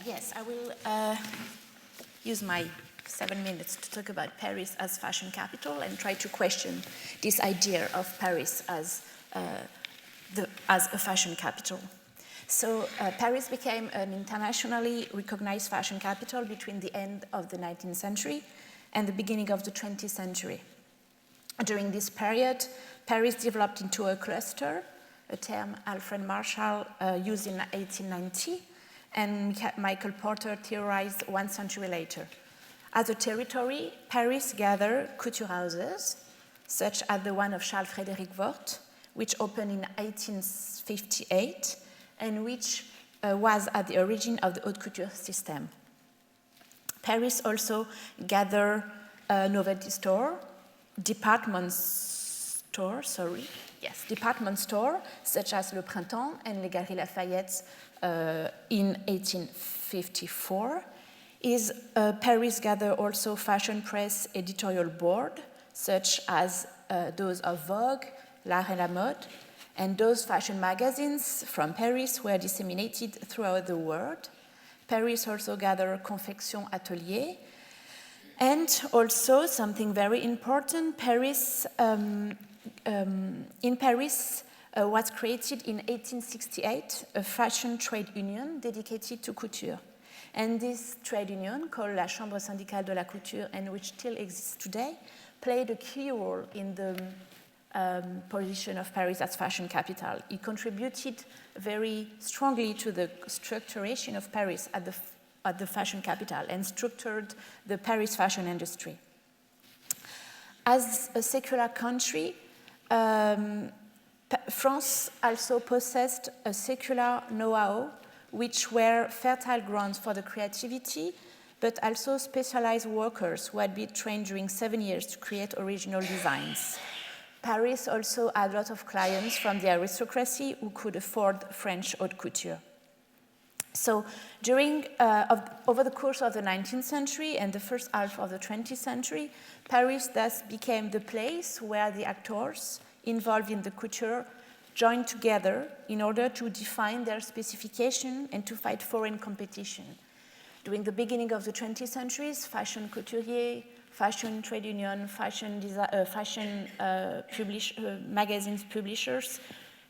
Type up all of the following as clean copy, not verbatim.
Yes, I will use my 7 minutes to talk about Paris as fashion capital and try to question this idea of Paris as a fashion capital. So Paris became an internationally recognized fashion capital between the end of the 19th century and the beginning of the 20th century. During this period, Paris developed into a cluster, a term Alfred Marshall used in 1890, and Michael Porter theorized 1 century later. As a territory, Paris gathered couture houses, such as the one of Charles-Frédéric Worth, which opened in 1858, and which was at the origin of the haute couture system. Paris also gathered novelty store, department store, such as Le Printemps and Les Galeries Lafayette in 1854. Paris gathered also fashion press editorial board, such as those of Vogue, L'Art et la Mode, and those fashion magazines from Paris were disseminated throughout the world. Paris also gathered confection atelier, and also something very important, in Paris was created in 1868 a fashion trade union dedicated to couture. And this trade union, called La Chambre Syndicale de la Couture, and which still exists today, played a key role in the position of Paris as fashion capital. It contributed very strongly to the structuration of Paris at the fashion capital and structured the Paris fashion industry. As a secular country, France also possessed a secular know-how, which were fertile grounds for the creativity, but also specialized workers who had been trained during 7 years to create original designs. Paris also had a lot of clients from the aristocracy who could afford French haute couture. So over the course of the 19th century and the first half of the 20th century, Paris thus became the place where the actors involved in the couture joined together in order to define their specification and to fight foreign competition. During the beginning of the 20th centuries, fashion couturier, fashion trade union, magazines publishers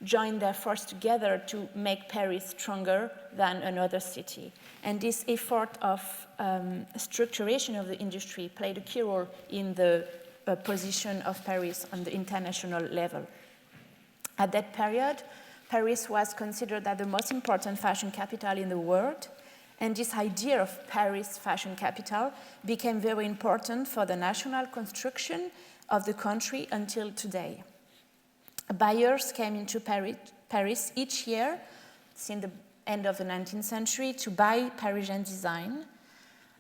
joined their forces together to make Paris stronger than another city. And this effort of structuration of the industry played a key role in the position of Paris on the international level. At that period, Paris was considered as the most important fashion capital in the world, and this idea of Paris fashion capital became very important for the national construction of the country until today. Buyers came into Paris each year since the end of the 19th century to buy Parisian design.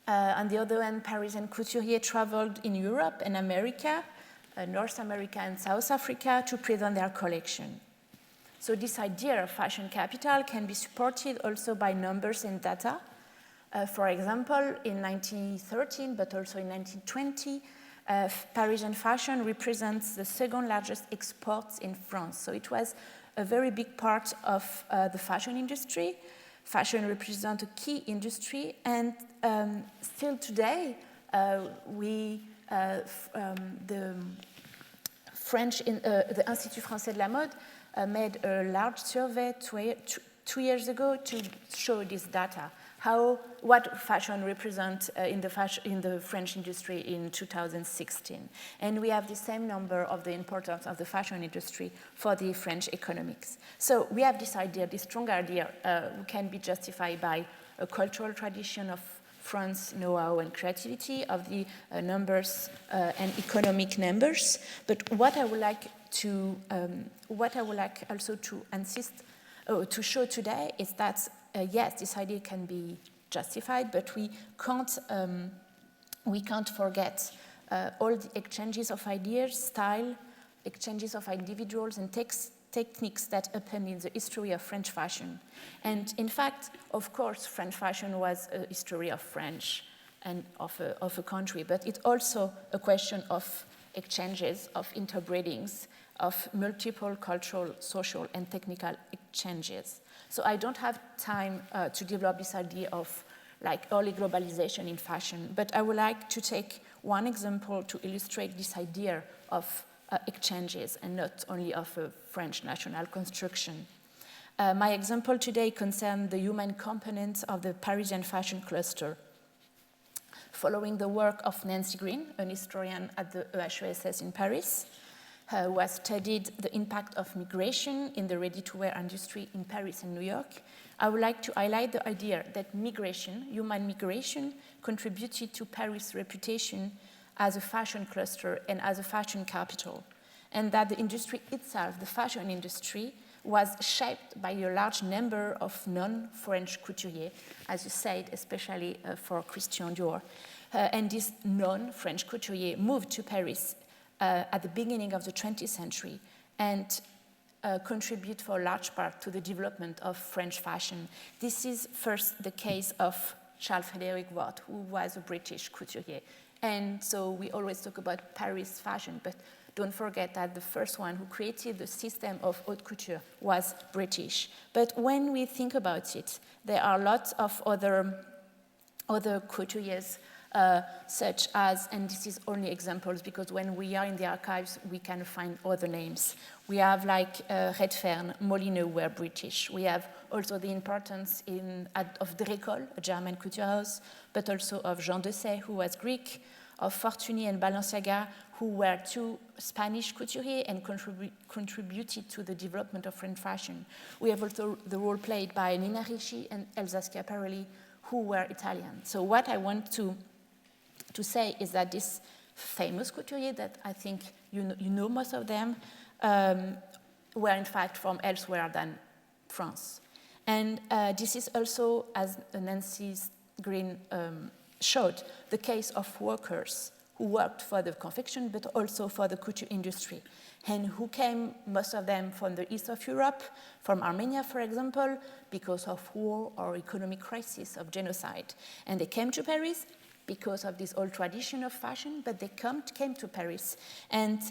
On the other hand, Parisian couturiers traveled in Europe and America, North America and South Africa to present their collection. So this idea of fashion capital can be supported also by numbers and data. For example, in 1913, but also in 1920, Parisian fashion represents the second largest exports in France. So it was a very big part of the fashion industry. Fashion represents a key industry, and still today, the Institut Français de la Mode made a large survey 2 years ago to show this data, what fashion represents in the French industry in 2016. And we have the same number of the importance of the fashion industry for the French economics. So we have this idea, this strong idea, can be justified by a cultural tradition of France know-how and creativity, of the numbers and economic numbers. But what I would like also to insist to show today is that yes, this idea can be justified, but we can't forget all the exchanges of ideas, style, exchanges of individuals and techniques that happened in the history of French fashion. And in fact, of course, French fashion was a history of French and of a country, but it's also a question of exchanges, of interbreedings, of multiple cultural, social, and technical exchanges. So I don't have time to develop this idea of like early globalization in fashion. But I would like to take one example to illustrate this idea of exchanges and not only of a French national construction. My example today concerns the human component of the Parisian fashion cluster. Following the work of Nancy Green, an historian at the EHESS in Paris, who has studied the impact of migration in the ready-to-wear industry in Paris and New York, I would like to highlight the idea that migration, human migration, contributed to Paris' reputation as a fashion cluster and as a fashion capital, and that the industry itself, the fashion industry, was shaped by a large number of non-French couturiers, as you said, especially for Kurkdjian Dior. And these non-French couturiers moved to Paris at the beginning of the 20th century and contribute for a large part to the development of French fashion. This is first the case of Charles-Frédéric Worth, who was a British couturier. And so we always talk about Paris fashion, but don't forget that the first one who created the system of haute couture was British. But when we think about it, there are lots of other couturiers, such as, and this is only examples because when we are in the archives, we can find other names. We have like Redfern, Molineux were British. We have also the importance of Drécol, a German couture house, but also of Jean Dessay, who was Greek, of Fortuny and Balenciaga, who were two Spanish couturiers and contributed to the development of French fashion. We have also the role played by Nina Ricci and Elsa Schiaparelli, who were Italian. So what I want to say is that this famous couturier that I think you know most of them were in fact from elsewhere than France. And this is also, as Nancy Green showed, the case of workers who worked for the confection but also for the couture industry, and who came, most of them from the east of Europe, from Armenia, for example, because of war or economic crisis of genocide. And they came to Paris because of this old tradition of fashion, but they came to Paris and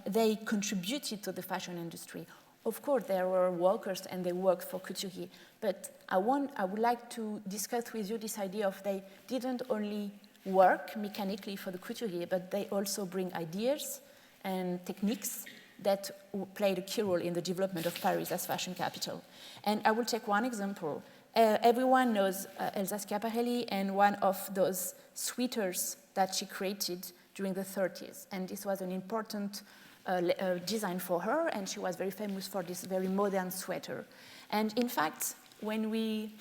they contributed to the fashion industry. Of course, there were workers and they worked for couturier, but I would like to discuss with you this idea of they didn't only work mechanically for the couturier, but they also bring ideas and techniques that played a key role in the development of Paris as fashion capital. And I will take one example. Everyone knows Elsa Schiaparelli and one of those sweaters that she created during the 30s. And this was an important design for her, and she was very famous for this very modern sweater. And in fact, when we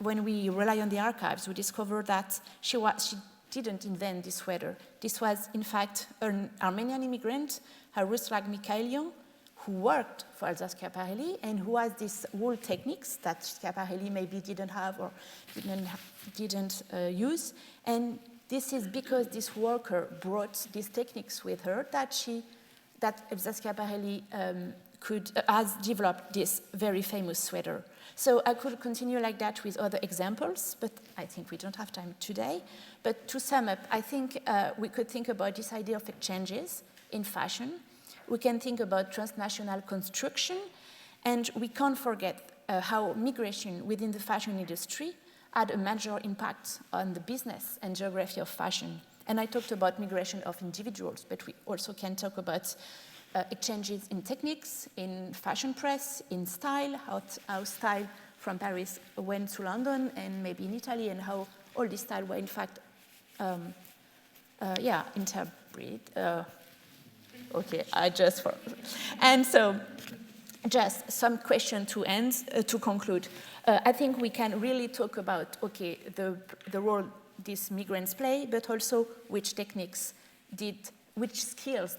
rely on the archives, we discover that she didn't invent this sweater. This was, in fact, an Armenian immigrant, Ruslan Mikhailian, who worked for Elsa Schiaparelli and who has these wool techniques that Schiaparelli maybe didn't have or didn't use. And this is because this worker brought these techniques with her that Elsa Schiaparelli has developed this very famous sweater. So I could continue like that with other examples, but I think we don't have time today. But to sum up, I think we could think about this idea of exchanges in fashion. We can think about transnational construction, and we can't forget how migration within the fashion industry had a major impact on the business and geography of fashion. And I talked about migration of individuals, but we also can talk about exchanges in techniques, in fashion press, in style, how style from Paris went to London and maybe in Italy, and how all this style were in fact, interbred. Okay, and so just some question to conclude. I think we can really talk about, okay, the role these migrants play, but also which skills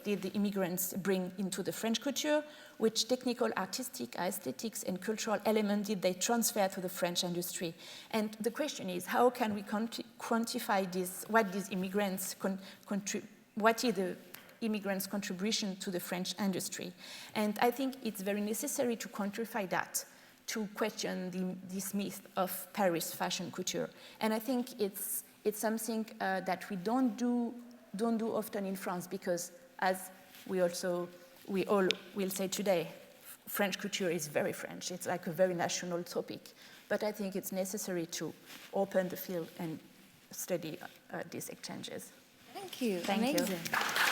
did the immigrants bring into the French culture, which technical, artistic, aesthetics, and cultural elements did they transfer to the French industry. And the question is, how can we quantify this, what is the immigrants' contribution to the French industry? And I think it's very necessary to quantify that, to question this myth of Paris fashion couture. And I think it's something that we don't do often in France, because as we all will say today, French couture is very French. It's like a very national topic. but I think it's necessary to open the field and study these exchanges. Thank you. Thank Amazing. you.